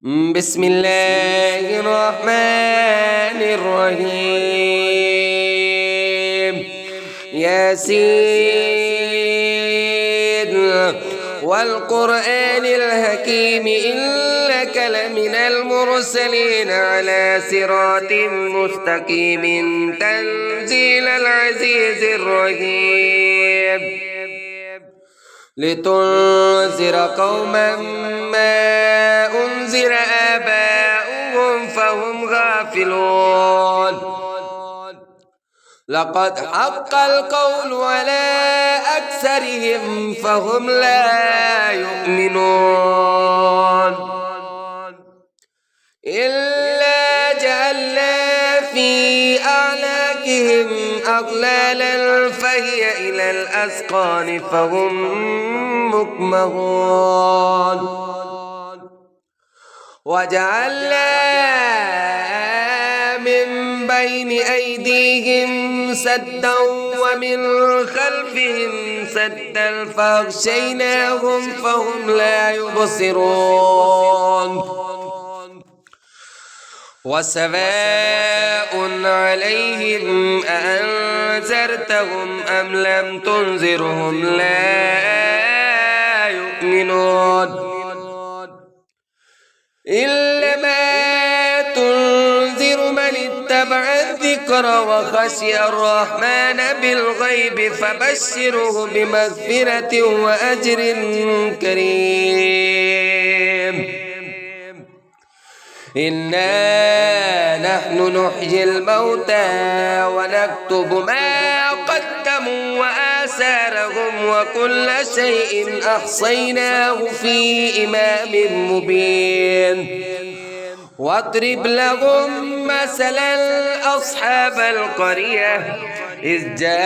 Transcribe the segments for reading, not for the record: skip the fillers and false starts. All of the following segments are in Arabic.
بسم الله الرحمن الرحيم. ياسين والقرآن الحكيم إنك لمن المرسلين على صراط مستقيم تنزيل العزيز الرحيم لتنذر قوما ما أنذر آباؤهم فهم غافلون. لقد حق القول على أكثرهم فهم لا يؤمنون إلا جعلنا في أعناقهم أغلالا فهي إلى الأذقان فهم مقمحون وجعلنا من بين أيديهم سدا ومن خلفهم سدا فأغشيناهم فهم لا يبصرون. وسواء عليهم أأنذرتهم أم لم تنذرهم لا يؤمنون إنما تنذر من اتبع الذكر وخشي الرحمن بالغيب فبشره بمغفرة وأجر كريم. إنا نحن نحيي الموتى ونكتب ما قدموا وآثارهم وكل شيء أحصيناه في إمام مبين. واضرب لهم مثلا أصحاب القرية إذ جاءها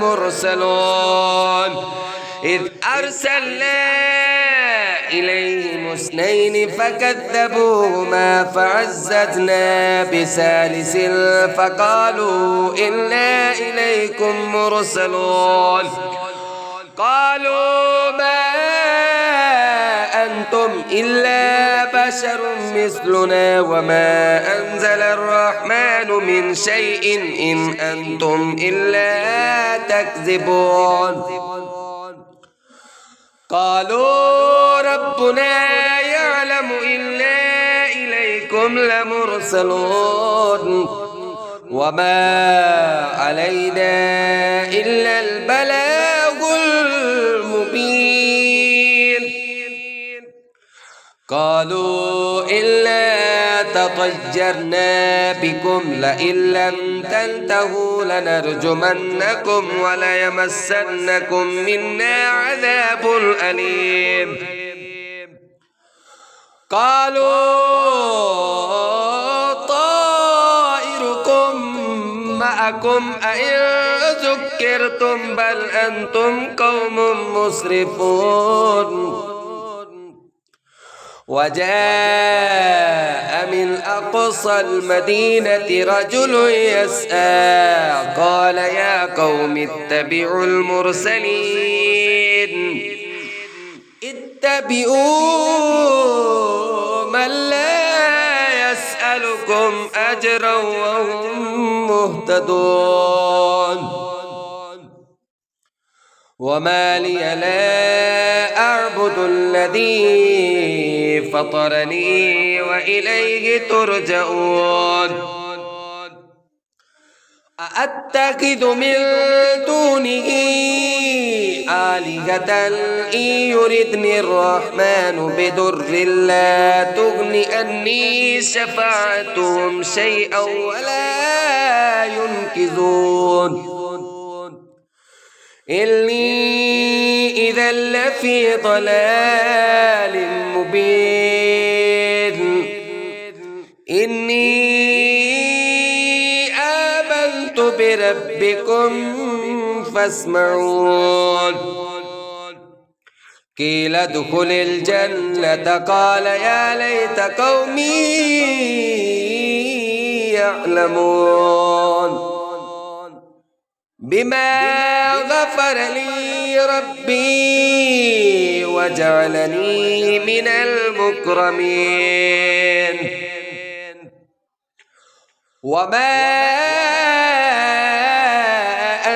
المرسلون إذ أرسلنا إليهم اثنين فكذبوهما فعززنا بثالث فقالوا إنا إليكم مرسلون. قالوا ما أنتم إلا بشر مثلنا وما أنزل الرحمن من شيء إن أنتم إلا تكذبون. قالوا ربنا يعلم إنا إليكم لمرسلون وما علينا إلا البلاغ المبين. قالوا إلا تطيرنا بكم لئن لم تنتهوا لنرجمنكم وليمسنكم منا عذاب أليم. قالوا طائركم معكم أئن ذكرتم بل أنتم قوم مسرفون. وجاء من أقصى المدينة رجل يسعى قال يا قوم اتبعوا المرسلين اتبعوا من لا يسألكم أجرا وهم مهتدون. وما لي لا أعبد الذي فطرني وإليه ترجعون. أأتخذ من دونه آلهة إن يردني الرحمن بضر لا تغن عني شفاعتهم شيئا ولا ينقذون. إني إذا لفي ضلال مبين. إني آمنت بربكم فاسمعون. قيل ادخل الجنة قال يا ليت قومي يعلمون. بما غفر لي ربي وجعلني من المكرمين. وما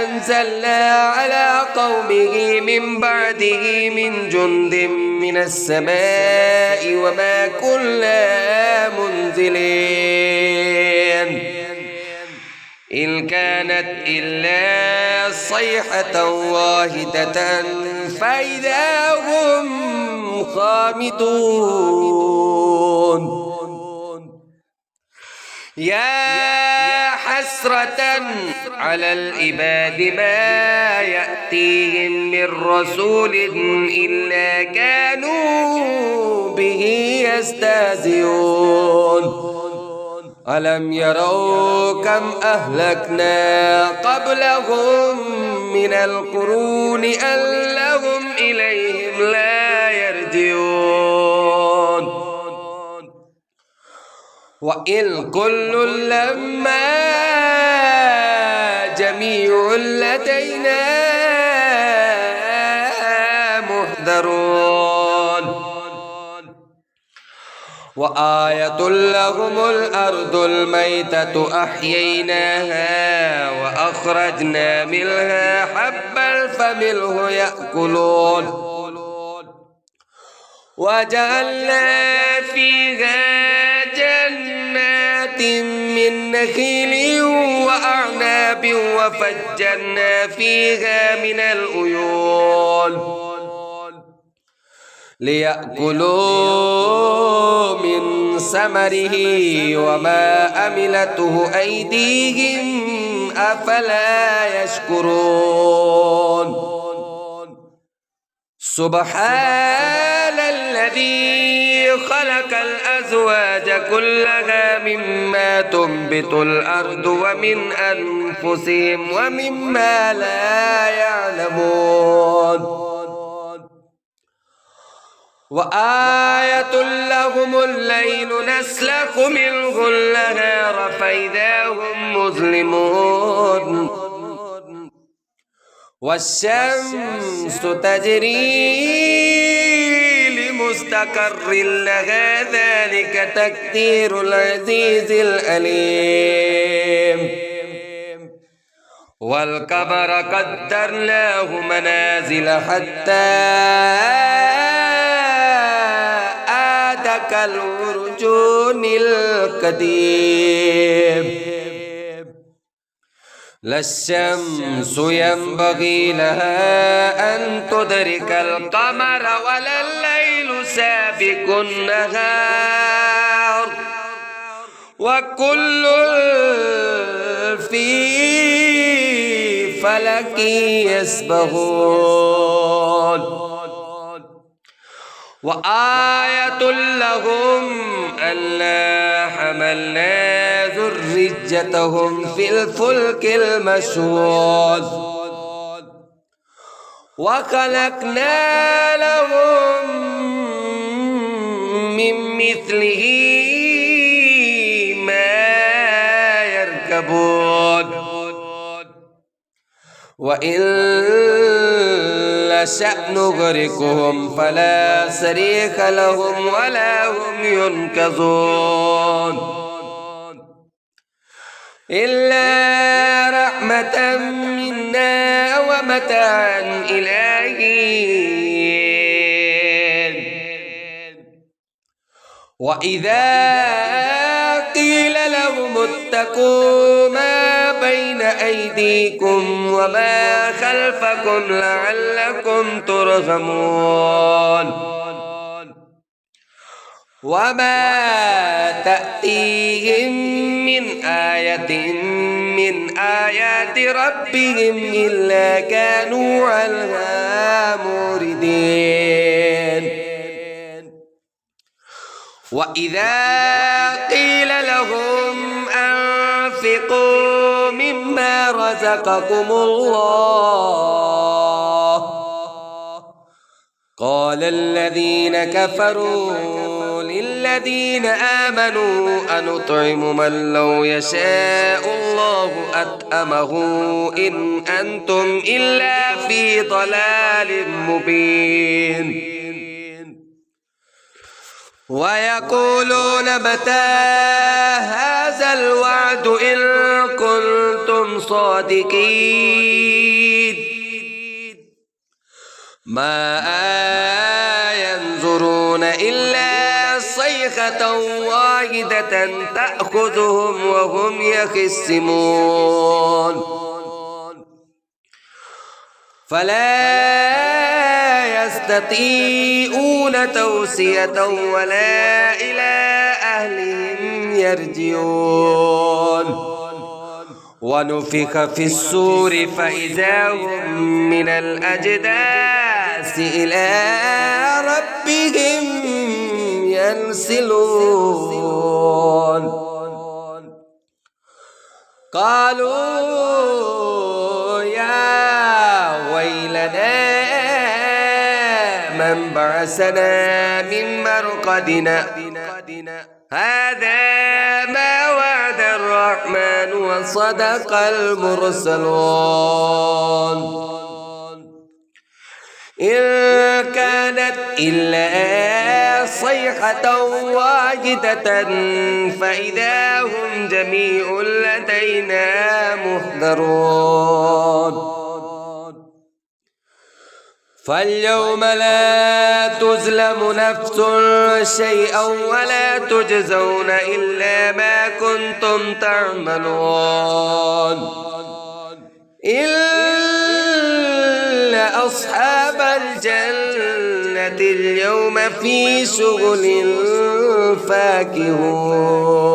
أنزلنا على قومه من بعده من جند من السماء وما كنا منزلين إن كانت إلا صيحة واحدة فإذا هم خامدون. يا حسرة على العباد ما يأتيهم من رسول إلا كانوا به يستهزئون. ألم يروا كم أهلكنا قبلهم من القرون أنهم إليهم لا يرجعون. وإن كل لما جميع لدينا محضرون. وآية لهم الأرض الميتة أحييناها وأخرجنا منها حبا فمنه يأكلون وجعلنا فيها جنات من نخيل وأعناب وفجرنا فيها من العيون ليأكلوا من ثمره وما عملته أيديهم أفلا يشكرون. سبحان الذي خلق الأزواج كلها مما تنبت الأرض ومن أنفسهم ومما لا يعلمون. وآية لهم الليل نسلخ منه النهار فإذا هم مظلمون. والشمس تجري لمستقر لها ذلك تقدير العزيز العليم. والقمر قدرناه منازل حتى كالعرجون القديم. لا الشمس ينبغي لها أن تدرك القمر ولا الليل سابق النهار وكل في فلك يسبحون. وآية لهم ألا حملنا ذريتهم في الفلك المشحون وخلقنا لهم من مثله ما يركبون. وإن نشأ نغرقهم فلا صريخ لهم ولا هم ينقذون إلا رحمة منا ومتاعا إلى حين. وإذا قيل لهم اتقوا ما بين أيديكم وما خلفكم لعلكم ترحمون وما تأتيهم من آية من آيات ربهم إلا كانوا عنها معرضين. وإذا قيل لهم أنفقوا مما رزقكم الله قال الذين كفروا للذين آمنوا أنطعم من لو يشاء الله أطعمه إن أنتم إلا في ضلال مبين. ويقولون متى هذا الوعد إن كنتم صادقين ما ينظرون إلا صيحة واحدة تأخذهم وهم يخصمون فلا يستطيعون توصية ولا إلى أهلهم يرجعون ونفخ في الصور فإذا هم من الأجداث إلى ربهم ينسلون قالوا يا ويلنا من بعثنا من مرقدنا هذا ما وعد الرحمن وصدق المرسلون إن كانت إلا صيحة واحدة فإذا هم جميع لدينا محضرون فاليوم لا تظلم نفس شيئا ولا تجزون إلا ما كنتم تعملون إلا أصحاب الجنة اليوم في شغل فاكهون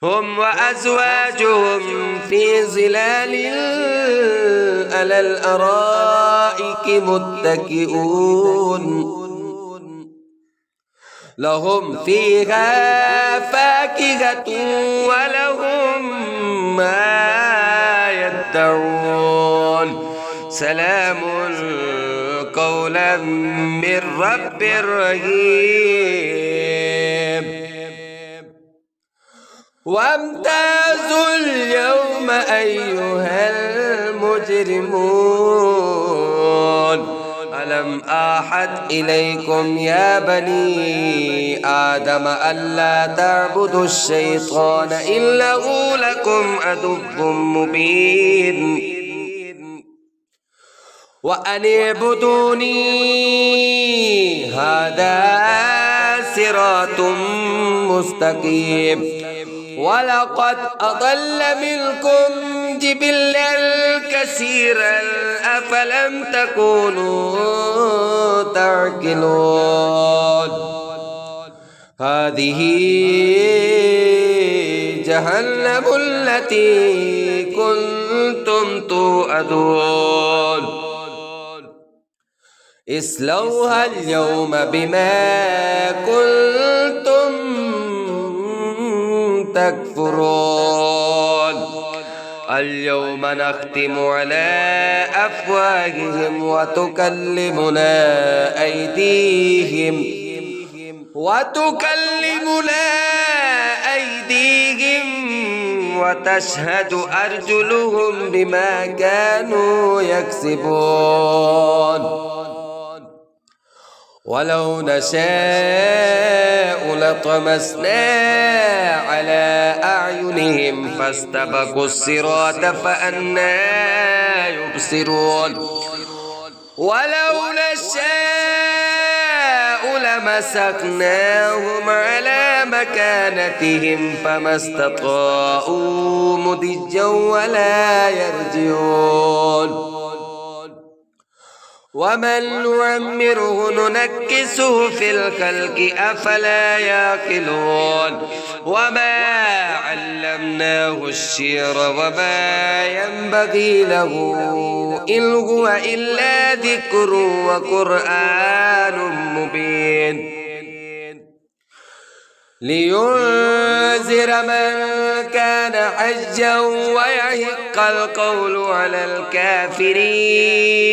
هم وأزواجهم في ظلال على الأرائك متكئون لهم فيها فاكهة ولهم ما يدعون سلام قولا من رب رحيم وامتازوا اليوم أيها المجرمون ألم أعهد إليكم يا بني آدم ألا تعبدوا الشيطان إنه لكم عدو مبين وأن اعبدوني هذا صراط مستقيم ولقد أضل منكم جبلا كثيرا أفلم تكونوا تعقلون هذه جهنم التي كنتم توعدون اصلوها اليوم بما كنتم تكفرون اليوم نختم على أفواههم وتكلمنا أيديهم وتشهد أرجلهم بما كانوا يكسبون ولو نشاء لطمسنا على أعينهم فاستبقوا الصراط فأنى يبصرون ولو نشاء لمسخناهم على مكانتهم فما استطاعوا مضجا ولا يرجعون ومن نعمره ننكسه في الخلق أفلا يعقلون وما علمناه الشعر وما ينبغي له إن هو إلا ذكر وقرآن مبين لينذر من كان حجا ويحق القول على الكافرين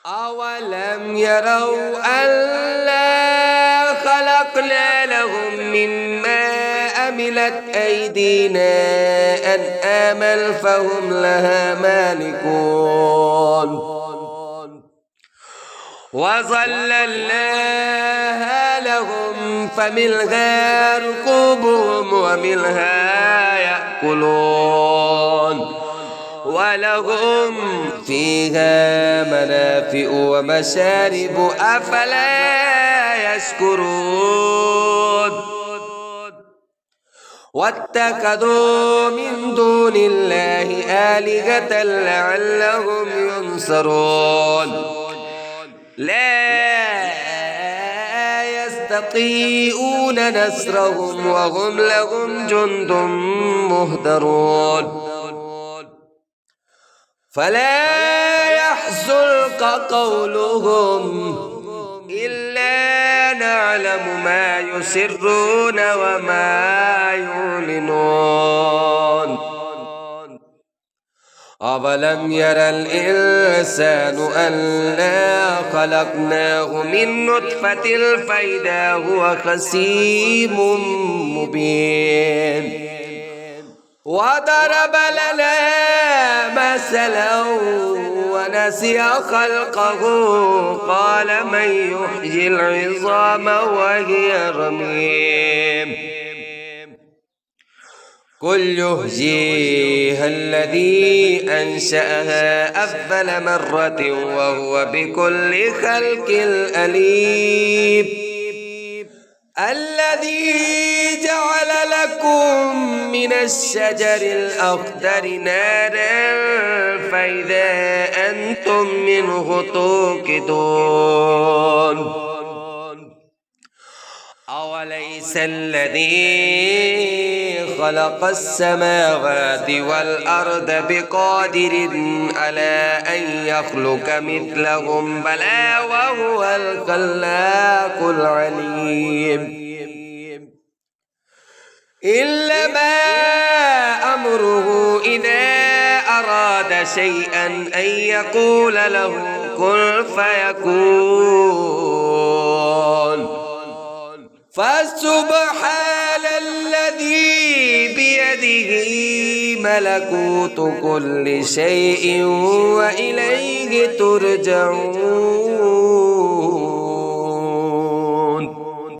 أولم يروا ألا خلقنا لهم مما عملت أيدينا أنعاما فهم لها مالكون وظللناها لهم فمنها ركوبهم ومنها يأكلون ولهم فيها منافع ومشارب أفلا يشكرون واتخذوا من دون الله آلهة لعلهم ينصرون لا يستطيعون نصرهم وهم لهم جند مهدرون فلا يحزنك قولهم إلا نعلم ما يسرون وما يعلنون أولم ير الإنسان أنا خلقناه من نطفة فإذا هو خصيم مبين وضرب لنا مثلا ونسي خلقه قال من يحيي العظام وهي رميم قل يحييها الذي أنشأها أول مرة وهو بكل خلق أليم الذي جعل لكم من الشجر الأخضر نارا فإذا أنتم منه توقدون أوليس الذي خلق السماوات والأرض بقادر على أن يخلق مثلهم بلى وهو الخلاق العليم إنما أمره إذا أراد شيئا أن يقول له كن فيكون فسبحان الذي بيده ملكوت كل شيء وإليه ترجعون